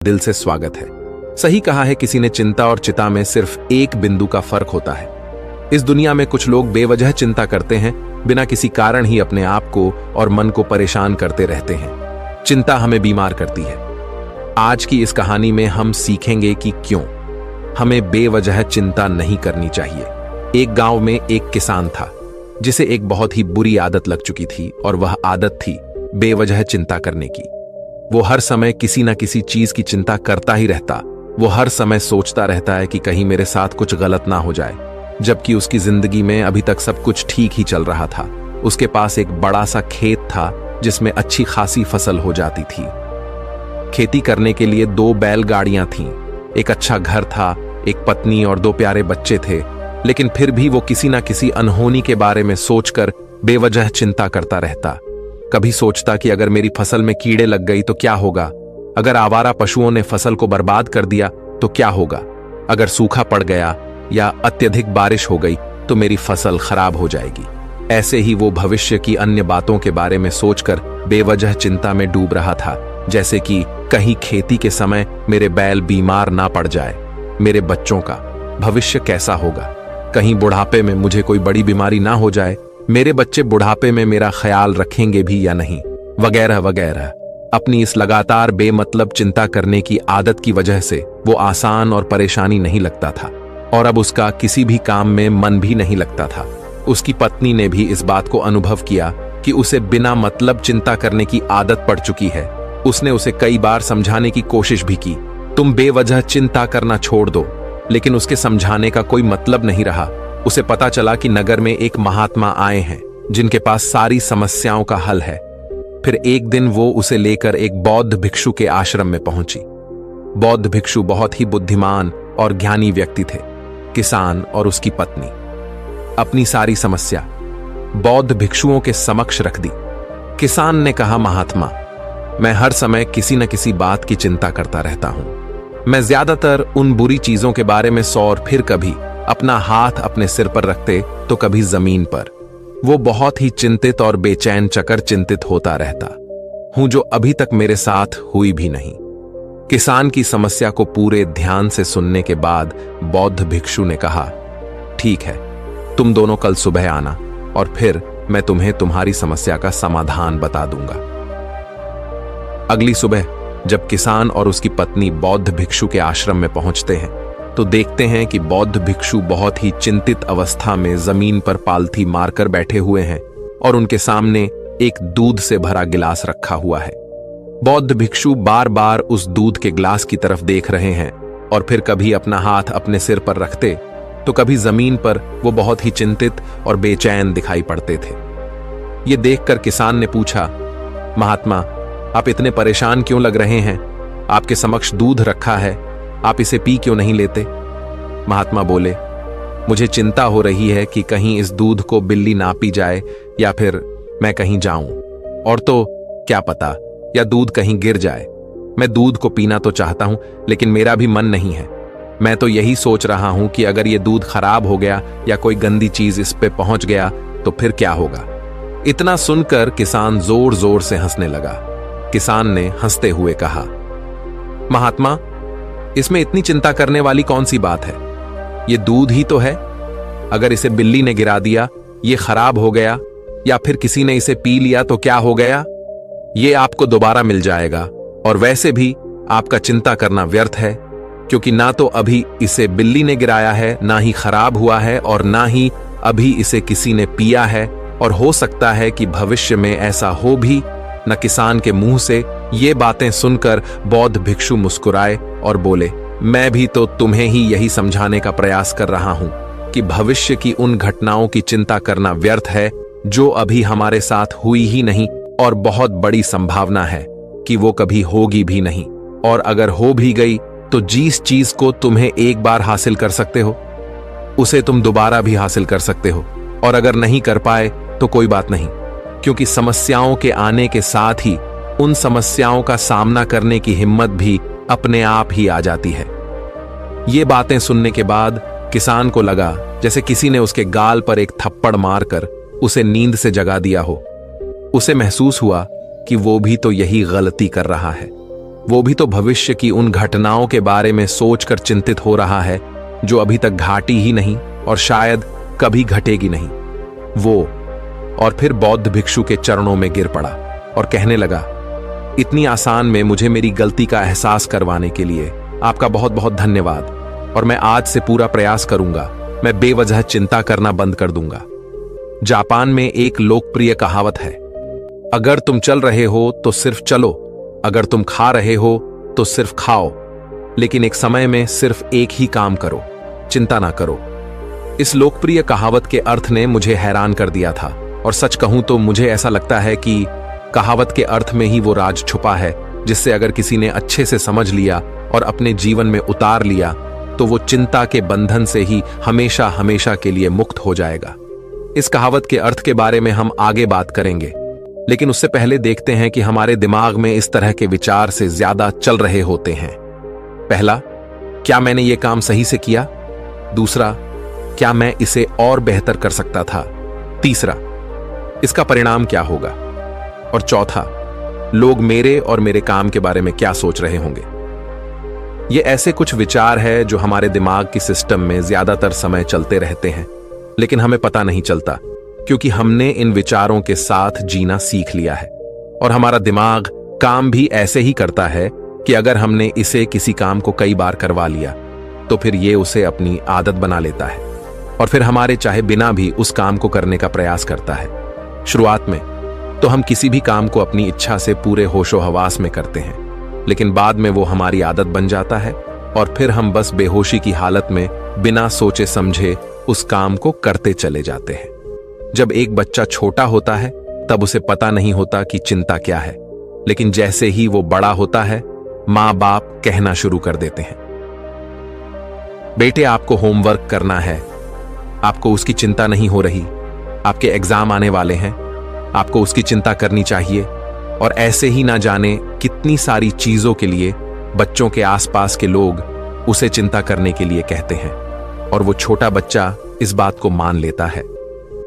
दिल से स्वागत है। सही कहा है किसी ने, चिंता और चिता में सिर्फ एक बिंदु का फर्क होता है। इस दुनिया में कुछ लोग बेवजह चिंता करते हैं, बिना किसी कारण ही अपने आप को और मन को परेशान करते रहते हैं। चिंता हमें बीमार करती है। आज की इस कहानी में हम सीखेंगे कि क्यों हमें बेवजह चिंता नहीं करनी चाहिए। एक गांव में एक किसान था जिसे एक बहुत ही बुरी आदत लग चुकी थी, और वह आदत थी बेवजह चिंता करने की। वो हर समय किसी ना किसी चीज की चिंता करता ही रहता। वो हर समय सोचता रहता है कि कहीं मेरे साथ कुछ गलत ना हो जाए, जबकि उसकी जिंदगी में अभी तक सब कुछ ठीक ही चल रहा था। उसके पास एक बड़ा सा खेत था जिसमें अच्छी खासी फसल हो जाती थी। खेती करने के लिए 2 बैलगाड़ियां थीं, एक अच्छा घर था, एक पत्नी और 2 प्यारे बच्चे थे। लेकिन फिर भी वो किसी ना किसी अनहोनी के बारे में सोचकर बेवजह चिंता करता रहता। कभी सोचता कि अगर मेरी फसल में कीड़े लग गई तो क्या होगा, अगर आवारा पशुओं ने फसल को बर्बाद कर दिया तो क्या होगा, अगर सूखा पड़ गया या अत्यधिक बारिश हो गई तो मेरी फसल खराब हो जाएगी। ऐसे ही वो भविष्य की अन्य बातों के बारे में सोचकर बेवजह चिंता में डूब रहा था, जैसे कि कहीं खेती के समय मेरे बैल बीमार ना पड़ जाए, मेरे बच्चों का भविष्य कैसा होगा, कहीं बुढ़ापे में मुझे कोई बड़ी बीमारी ना हो जाए, मेरे बच्चे बुढ़ापे में मेरा ख्याल रखेंगे भी या नहीं, वगैरह वगैरह। अपनी इस लगातार बेमतलब चिंता करने की आदत की वजह से वो आसान और परेशानी नहीं लगता था, और अब उसका किसी भी काम में मन भी नहीं लगता था। उसकी पत्नी ने भी इस बात को अनुभव किया कि उसे बिना मतलब चिंता करने की आदत पड़ चुकी है। उसने उसे कई बार समझाने की कोशिश भी की, तुम बेवजह चिंता करना छोड़ दो, लेकिन उसके समझाने का कोई मतलब नहीं रहा। उसे पता चला कि नगर में एक महात्मा आए हैं जिनके पास सारी समस्याओं का हल है। फिर एक दिन वो उसे लेकर एक बौद्ध भिक्षु के आश्रम में पहुंची। बौद्ध भिक्षु बहुत ही बुद्धिमान और ज्ञानी व्यक्ति थे। किसान और उसकी पत्नी अपनी सारी समस्या बौद्ध भिक्षुओं के समक्ष रख दी। किसान ने कहा, महात्मा, मैं हर समय किसी न किसी बात की चिंता करता रहता हूं। मैं ज्यादातर उन बुरी चीजों के बारे में और फिर कभी अपना हाथ अपने सिर पर रखते तो कभी जमीन पर। वो बहुत ही चिंतित और बेचैन चकर चिंतित होता रहता हूं, जो अभी तक मेरे साथ हुई भी नहीं। किसान की समस्या को पूरे ध्यान से सुनने के बाद बौद्ध भिक्षु ने कहा, ठीक है, तुम दोनों कल सुबह आना और फिर मैं तुम्हें तुम्हारी समस्या का समाधान बता दूंगा। अगली सुबह जब किसान और उसकी पत्नी बौद्ध भिक्षु के आश्रम में पहुंचते हैं तो देखते हैं कि बौद्ध भिक्षु बहुत ही चिंतित अवस्था में जमीन पर पालथी मारकर बैठे हुए हैं और उनके सामने एक दूध से भरा गिलास रखा हुआ है। बौद्ध भिक्षु बार बार उस दूध के गिलास की तरफ देख रहे हैं और फिर कभी अपना हाथ अपने सिर पर रखते तो कभी जमीन पर वो बहुत ही चिंतित और बेचैन दिखाई पड़ते थे। ये देखकर किसान ने पूछा, महात्मा, आप इतने परेशान क्यों लग रहे हैं? आपके समक्ष दूध रखा है, आप इसे पी क्यों नहीं लेते? महात्मा बोले, मुझे चिंता हो रही है कि कहीं इस दूध को बिल्ली ना पी जाए या फिर मैं कहीं जाऊं, और तो क्या पता, या दूध कहीं गिर जाए। मैं दूध को पीना तो चाहता हूं, लेकिन मेरा भी मन नहीं है। मैं तो यही सोच रहा हूं कि अगर ये दूध खराब हो गया या कोई गंदी चीज इस पे पहुंच गया तो फिर क्या होगा? इतना सुनकर किसान जोर जोर से हंसने लगा। किसान ने हंसते हुए कहा, महात्मा, इसमें इतनी चिंता करने वाली कौन सी बात है? ये दूध ही तो है। अगर इसे बिल्ली ने गिरा दिया, ये खराब हो गया, या फिर किसी ने इसे पी लिया तो क्या हो गया? ये आपको दोबारा मिल जाएगा, और वैसे भी आपका चिंता करना व्यर्थ है, क्योंकि ना तो अभी इसे बिल्ली ने गिराया है, ना ही खराब हुआ है, और ना ही अभी इसे किसी ने पिया है, और हो सकता है कि भविष्य में ऐसा हो भी न। किसान के मुंह से ये बातें सुनकर बौद्ध भिक्षु मुस्कुराए और बोले, मैं भी तो तुम्हें ही यही समझाने का प्रयास कर रहा हूं कि भविष्य की उन घटनाओं की चिंता करना व्यर्थ है जो अभी हमारे साथ हुई ही नहीं, और बहुत बड़ी संभावना है कि वो कभी होगी भी नहीं, और अगर हो भी गई तो जिस चीज को तुम्हें एक बार हासिल कर सकते हो उसे तुम दोबारा भी हासिल कर सकते हो, और अगर नहीं कर पाए तो कोई बात नहीं, क्योंकि समस्याओं के आने के साथ ही उन समस्याओं का सामना करने की हिम्मत भी अपने आप ही आ जाती है। ये बातें सुनने के बाद किसान को लगा जैसे किसी ने उसके गाल पर एक थप्पड़ मारकर उसे नींद से जगा दिया हो। उसे महसूस हुआ कि वो भी तो यही गलती कर रहा है। वो भी तो भविष्य की उन घटनाओं के बारे में सोचकर चिंतित हो रहा है जो अभी तक घाटी ही नहीं और शायद कभी घटेगी नहीं। वो और फिर बौद्ध भिक्षु के चरणों में गिर पड़ा और कहने लगा, इतनी आसान में मुझे मेरी गलती का एहसास करवाने के लिए आपका बहुत बहुत धन्यवाद, और मैं आज से पूरा प्रयास करूंगा, मैं बेवजह चिंता करना बंद कर दूंगा। जापान में एक लोकप्रिय कहावत है, अगर तुम चल रहे हो तो सिर्फ चलो, अगर तुम खा रहे हो तो सिर्फ खाओ, लेकिन एक समय में सिर्फ एक ही काम करो, चिंता ना करो। इस लोकप्रिय कहावत के अर्थ ने मुझे हैरान कर दिया था, और सच कहूं तो मुझे ऐसा लगता है कि कहावत के अर्थ में ही वो राज छुपा है जिससे अगर किसी ने अच्छे से समझ लिया और अपने जीवन में उतार लिया तो वो चिंता के बंधन से ही हमेशा हमेशा के लिए मुक्त हो जाएगा। इस कहावत के अर्थ के बारे में हम आगे बात करेंगे, लेकिन उससे पहले देखते हैं कि हमारे दिमाग में इस तरह के विचार से ज्यादा चल रहे होते हैं। पहला, क्या मैंने ये काम सही से किया? दूसरा, क्या मैं इसे और बेहतर कर सकता था? तीसरा, इसका परिणाम क्या होगा? और चौथा, लोग मेरे और मेरे काम के बारे में क्या सोच रहे होंगे? ये ऐसे कुछ विचार हैं जो हमारे दिमाग की सिस्टम में ज्यादातर समय चलते रहते हैं, लेकिन हमें पता नहीं चलता क्योंकि हमने इन विचारों के साथ जीना सीख लिया है। और हमारा दिमाग काम भी ऐसे ही करता है कि अगर हमने इसे किसी काम को कई बार करवा लिया तो फिर ये उसे अपनी आदत बना लेता है और फिर हमारे चाहे बिना भी उस काम को करने का प्रयास करता है। शुरुआत में तो हम किसी भी काम को अपनी इच्छा से पूरे होशो हवास में करते हैं, लेकिन बाद में वो हमारी आदत बन जाता है और फिर हम बस बेहोशी की हालत में बिना सोचे समझे उस काम को करते चले जाते हैं। जब एक बच्चा छोटा होता है तब उसे पता नहीं होता कि चिंता क्या है, लेकिन जैसे ही वो बड़ा होता है माँ बाप कहना शुरू कर देते हैं, बेटे आपको होमवर्क करना है, आपको उसकी चिंता नहीं हो रही, आपके एग्जाम आने वाले हैं, आपको उसकी चिंता करनी चाहिए। और ऐसे ही ना जाने कितनी सारी चीजों के लिए बच्चों के आसपास के लोग उसे चिंता करने के लिए कहते हैं और वो छोटा बच्चा इस बात को मान लेता है।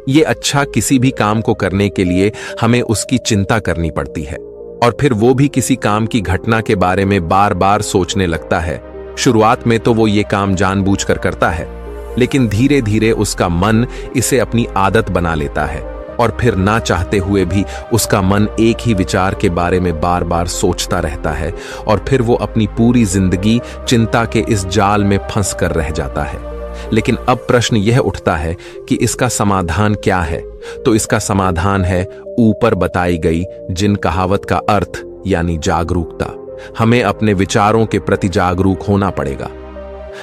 ये अच्छा, किसी भी काम को करने के लिए हमें उसकी चिंता करनी पड़ती है और फिर वो भी किसी काम की घटना के बारे में बार बार सोचने लगता है। शुरुआत में तो वो ये काम जानबूझकर करता है, लेकिन धीरे धीरे उसका मन इसे अपनी आदत बना लेता है और फिर ना चाहते हुए भी उसका मन एक ही विचार के बारे में बार बार सोचता रहता है और फिर वो अपनी पूरी जिंदगी चिंता के इस जाल में फंस कर रह जाता है। लेकिन अब प्रश्न यह उठता है कि इसका समाधान क्या है? तो इसका समाधान है ऊपर बताई गई जिन कहावत का अर्थ यानी जागरूकता। हमें अपने विचारों के प्रति जागरूक होना पड़ेगा।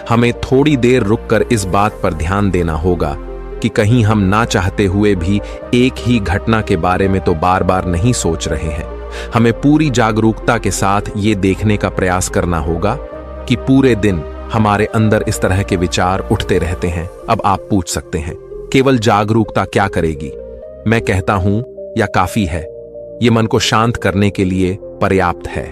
हमें थोड़ी देर रुककर इस बात पर ध्यान देना होगा कि कहीं हम ना चाहते हुए भी एक ही घटना के बारे में तो बार बार नहीं सोच रहे हैं। हमें पूरी जागरूकता के साथ ये देखने का प्रयास करना होगा कि पूरे दिन हमारे अंदर इस तरह के विचार उठते रहते हैं। अब आप पूछ सकते हैं, केवल जागरूकता क्या करेगी? मैं कहता हूं, या काफी है? ये मन को शांत करने के लिए पर्याप्त है,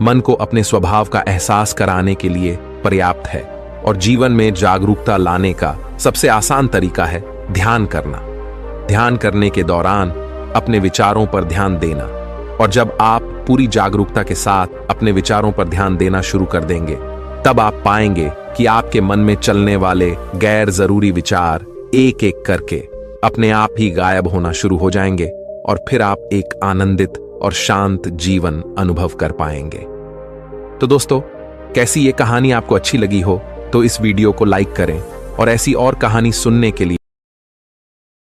मन को अपने स्वभाव का एहसास कराने के लिए पर्याप्त है। और जीवन में जागरूकता लाने का सबसे आसान तरीका है ध्यान करना। ध्यान करने के दौरान अपने विचारों पर ध्यान देना, और जब आप पूरी जागरूकता के साथ अपने विचारों पर ध्यान देना शुरू कर देंगे तब आप पाएंगे कि आपके मन में चलने वाले गैर जरूरी विचार एक एक करके अपने आप ही गायब होना शुरू हो जाएंगे और फिर आप एक आनंदित और शांत जीवन अनुभव कर पाएंगे। तो दोस्तों, कैसी ये कहानी आपको अच्छी लगी हो तो इस वीडियो को लाइक करें और ऐसी और कहानी सुनने के लिए